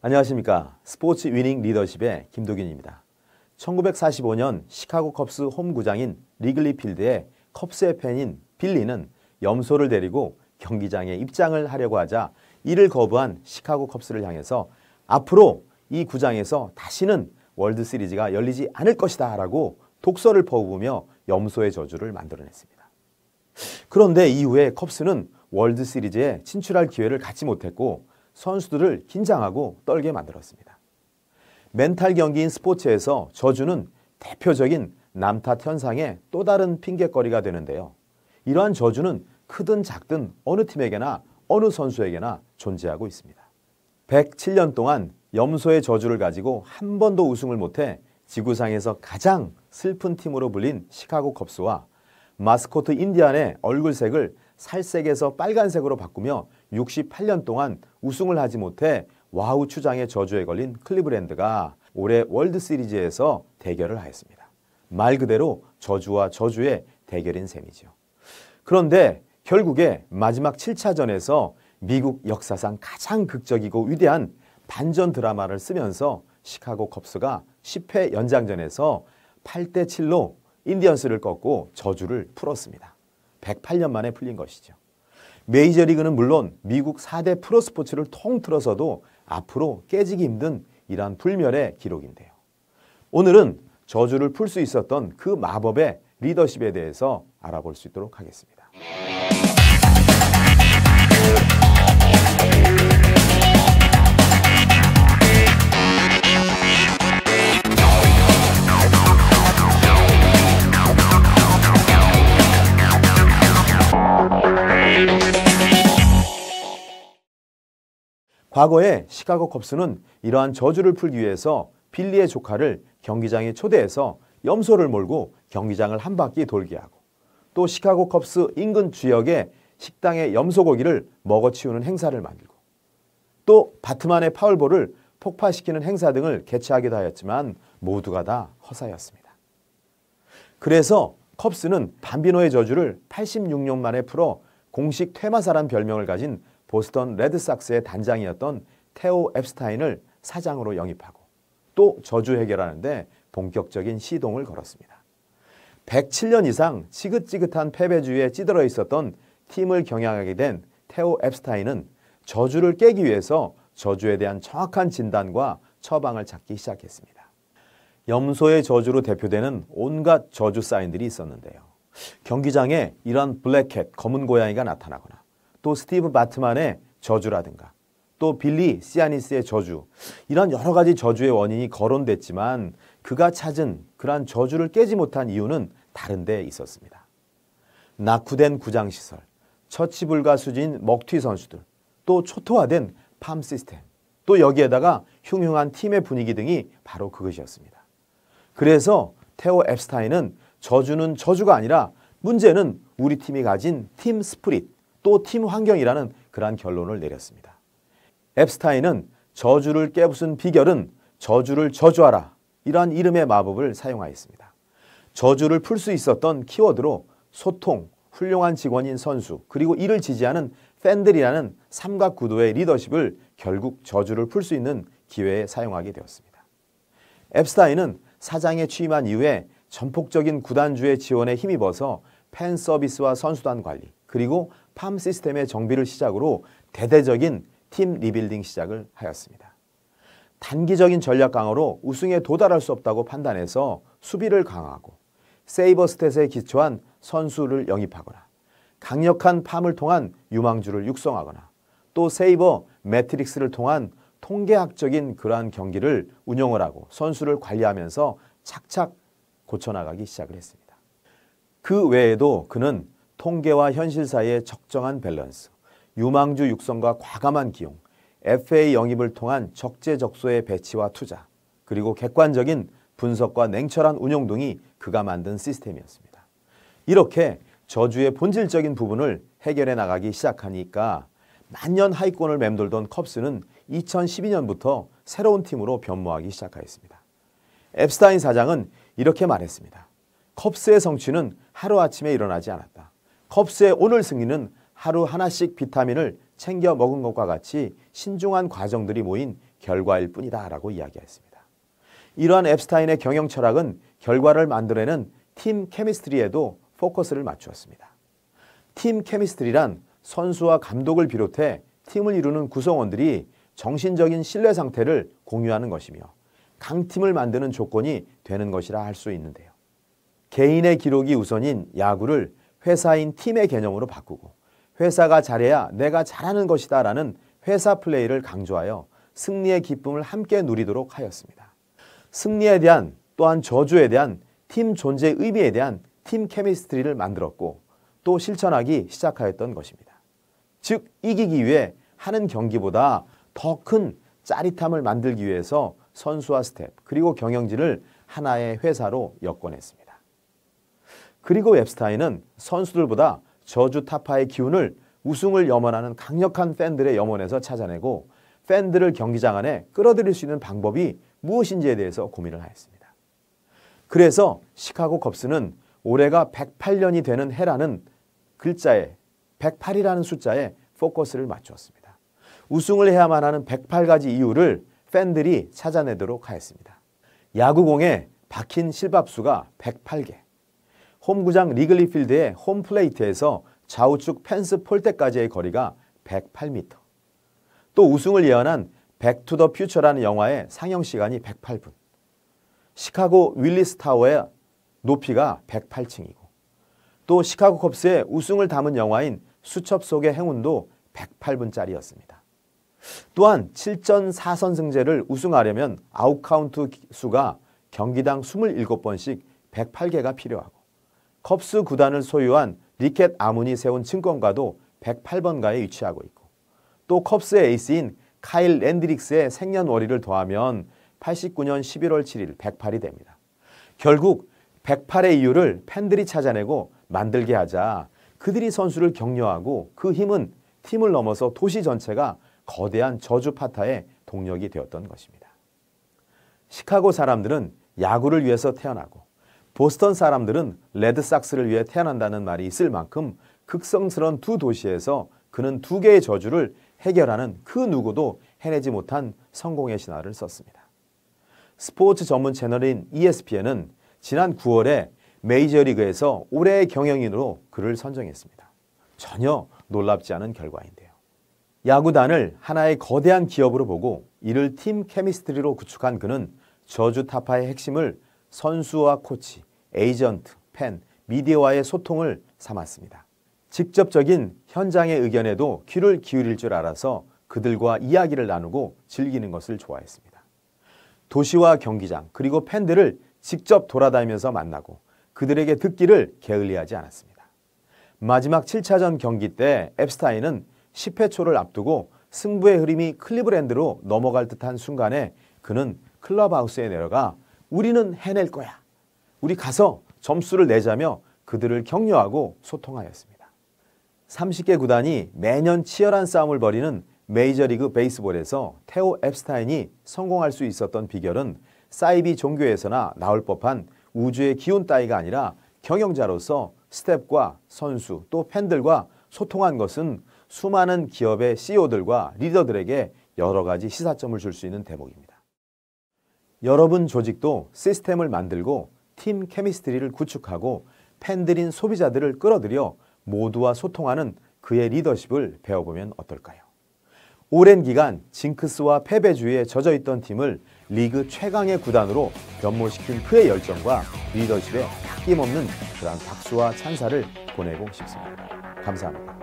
안녕하십니까. 스포츠 위닝 리더십의 김도균입니다. 1945년 시카고 컵스 홈구장인 리글리 필드에 컵스의 팬인 빌리는 염소를 데리고 경기장에 입장을 하려고 하자 이를 거부한 시카고 컵스를 향해서 앞으로 이 구장에서 다시는 월드 시리즈가 열리지 않을 것이다 라고 독서를 퍼부으며 염소의 저주를 만들어냈습니다. 그런데 이후에 컵스는 월드 시리즈에 진출할 기회를 갖지 못했고 선수들을 긴장하고 떨게 만들었습니다. 멘탈 경기인 스포츠에서 저주는 대표적인 남탓 현상의 또 다른 핑곗거리가 되는데요. 이러한 저주는 크든 작든 어느 팀에게나 어느 선수에게나 존재하고 있습니다. 107년 동안 염소의 저주를 가지고 한 번도 우승을 못해 지구상에서 가장 슬픈 팀으로 불린 시카고 컵스와 마스코트 인디안의 얼굴색을 살색에서 빨간색으로 바꾸며 68년 동안 우승을 하지 못해 와우 추장의 저주에 걸린 클리브랜드가 올해 월드 시리즈에서 대결을 하였습니다. 말 그대로 저주와 저주의 대결인 셈이죠. 그런데 결국에 마지막 7차전에서 미국 역사상 가장 극적이고 위대한 반전 드라마를 쓰면서 시카고 컵스가 10회 연장전에서 8대7로 인디언스를 꺾고 저주를 풀었습니다. 108년 만에 풀린 것이죠. 메이저리그는 물론 미국 4대 프로스포츠를 통틀어서도 앞으로 깨지기 힘든 이러한 불멸의 기록인데요. 오늘은 저주를 풀 수 있었던 그 마법의 리더십에 대해서 알아볼 수 있도록 하겠습니다. 과거에 시카고 컵스는 이러한 저주를 풀기 위해서 빌리의 조카를 경기장에 초대해서 염소를 몰고 경기장을 한 바퀴 돌게 하고 또 시카고 컵스 인근 지역의 식당에 염소고기를 먹어치우는 행사를 만들고 또 바트만의 파울볼을 폭파시키는 행사 등을 개최하기도 하였지만 모두가 다 허사였습니다. 그래서 컵스는 밤비노의 저주를 86년 만에 풀어 공식 퇴마사란 별명을 가진 보스턴 레드삭스의 단장이었던 테오 앱스타인을 사장으로 영입하고 또 저주 해결하는데 본격적인 시동을 걸었습니다. 107년 이상 지긋지긋한 패배주의에 찌들어 있었던 팀을 경영하게 된 테오 앱스타인은 저주를 깨기 위해서 저주에 대한 정확한 진단과 처방을 찾기 시작했습니다. 염소의 저주로 대표되는 온갖 저주 사인들이 있었는데요. 경기장에 이런 블랙캣, 검은 고양이가 나타나거나 또 스티브 바트만의 저주라든가 또 빌리 시아니스의 저주, 이런 여러 가지 저주의 원인이 거론됐지만 그가 찾은 그러한 저주를 깨지 못한 이유는 다른 데 있었습니다. 낙후된 구장시설, 처치불가 수준 먹튀 선수들, 또 초토화된 팜 시스템, 또 여기에다가 흉흉한 팀의 분위기 등이 바로 그것이었습니다. 그래서 테오 앱스타인은 저주는 저주가 아니라 문제는 우리 팀이 가진 팀 스프릿, 또 팀 환경이라는 그러한 결론을 내렸습니다. 앱스타인은 저주를 깨부순 비결은 저주를 저주하라, 이러한 이름의 마법을 사용하였습니다. 저주를 풀 수 있었던 키워드로 소통, 훌륭한 직원인 선수, 그리고 이를 지지하는 팬들이라는 삼각구도의 리더십을 결국 저주를 풀 수 있는 기회에 사용하게 되었습니다. 앱스타인은 사장에 취임한 이후에 전폭적인 구단주의 지원에 힘입어서 팬 서비스와 선수단 관리, 그리고 팜 시스템의 정비를 시작으로 대대적인 팀 리빌딩 시작을 하였습니다. 단기적인 전략 강화로 우승에 도달할 수 없다고 판단해서 수비를 강화하고 세이버 스탯에 기초한 선수를 영입하거나 강력한 팜을 통한 유망주를 육성하거나 또 세이버 매트릭스를 통한 통계학적인 그러한 경기를 운영을 하고 선수를 관리하면서 착착 고쳐나가기 시작을 했습니다. 그 외에도 그는 통계와 현실 사이의 적정한 밸런스, 유망주 육성과 과감한 기용, FA 영입을 통한 적재적소의 배치와 투자, 그리고 객관적인 분석과 냉철한 운용 등이 그가 만든 시스템이었습니다. 이렇게 저주의 본질적인 부분을 해결해 나가기 시작하니까 만년 하위권을 맴돌던 컵스는 2012년부터 새로운 팀으로 변모하기 시작하였습니다. 앱스타인 사장은 이렇게 말했습니다. 컵스의 성취는 하루아침에 일어나지 않았다. 컵스의 오늘 승리는 하루 하나씩 비타민을 챙겨 먹은 것과 같이 신중한 과정들이 모인 결과일 뿐이다 라고 이야기했습니다. 이러한 앱스타인의 경영 철학은 결과를 만들어내는 팀 케미스트리에도 포커스를 맞추었습니다. 팀 케미스트리란 선수와 감독을 비롯해 팀을 이루는 구성원들이 정신적인 신뢰 상태를 공유하는 것이며 강팀을 만드는 조건이 되는 것이라 할 수 있는데요. 개인의 기록이 우선인 야구를 회사인 팀의 개념으로 바꾸고 회사가 잘해야 내가 잘하는 것이다 라는 회사 플레이를 강조하여 승리의 기쁨을 함께 누리도록 하였습니다. 승리에 대한 또한 저주에 대한 팀 존재의 의미에 대한 팀 케미스트리를 만들었고 또 실천하기 시작하였던 것입니다. 즉 이기기 위해 하는 경기보다 더 큰 짜릿함을 만들기 위해서 선수와 스텝 그리고 경영진을 하나의 회사로 엮어냈습니다. 그리고 앱스타인은 선수들보다 저주 타파의 기운을 우승을 염원하는 강력한 팬들의 염원에서 찾아내고 팬들을 경기장 안에 끌어들일 수 있는 방법이 무엇인지에 대해서 고민을 하였습니다. 그래서 시카고 컵스는 올해가 108년이 되는 해라는 글자에 108이라는 숫자에 포커스를 맞추었습니다. 우승을 해야만 하는 108가지 이유를 팬들이 찾아내도록 하였습니다. 야구공에 박힌 실밥수가 108개, 홈구장 리글리 필드의 홈플레이트에서 좌우측 펜스 폴대까지의 거리가 108m, 또 우승을 예언한 백 투 더 퓨처라는 영화의 상영 시간이 108분, 시카고 윌리스 타워의 높이가 108층이고 또 시카고 컵스의 우승을 담은 영화인 수첩 속의 행운도 108분짜리였습니다. 또한 7전 4선승제를 우승하려면 아웃카운트 수가 경기당 27번씩 108개가 필요하고 컵스 구단을 소유한 리켓 아문이 세운 증권가도 108번가에 위치하고 있고 또 컵스의 에이스인 카일 랜드릭스의 생년월일을 더하면 89년 11월 7일 108이 됩니다. 결국 108의 이유를 팬들이 찾아내고 만들게 하자 그들이 선수를 격려하고 그 힘은 팀을 넘어서 도시 전체가 거대한 저주 파타의 동력이 되었던 것입니다. 시카고 사람들은 야구를 위해서 태어나고 보스턴 사람들은 레드삭스를 위해 태어난다는 말이 있을 만큼 극성스러운 두 도시에서 그는 두 개의 저주를 해결하는 그 누구도 해내지 못한 성공의 신화를 썼습니다. 스포츠 전문 채널인 ESPN은 지난 9월에 메이저리그에서 올해의 경영인으로 그를 선정했습니다. 전혀 놀랍지 않은 결과인데요. 야구단을 하나의 거대한 기업으로 보고 이를 팀 케미스트리로 구축한 그는 저주 타파의 핵심을 선수와 코치, 에이전트, 팬, 미디어와의 소통을 삼았습니다. 직접적인 현장의 의견에도 귀를 기울일 줄 알아서 그들과 이야기를 나누고 즐기는 것을 좋아했습니다. 도시와 경기장 그리고 팬들을 직접 돌아다니면서 만나고 그들에게 듣기를 게을리하지 않았습니다. 마지막 7차전 경기 때 앱스타인은 10회 초를 앞두고 승부의 흐름이 클리브랜드로 넘어갈 듯한 순간에 그는 클럽하우스에 내려가 우리는 해낼 거야. 우리 가서 점수를 내자며 그들을 격려하고 소통하였습니다. 30개 구단이 매년 치열한 싸움을 벌이는 메이저리그 베이스볼에서 테오 앱스타인이 성공할 수 있었던 비결은 사이비 종교에서나 나올 법한 우주의 기운 따위가 아니라 경영자로서 스텝과 선수 또 팬들과 소통한 것은 수많은 기업의 CEO들과 리더들에게 여러 가지 시사점을 줄 수 있는 대목입니다. 여러분 조직도 시스템을 만들고 팀 케미스트리를 구축하고 팬들인 소비자들을 끌어들여 모두와 소통하는 그의 리더십을 배워보면 어떨까요? 오랜 기간 징크스와 패배주의에 젖어있던 팀을 리그 최강의 구단으로 변모시킨 그의 열정과 리더십에 아낌없는 그런 박수와 찬사를 보내고 싶습니다. 감사합니다.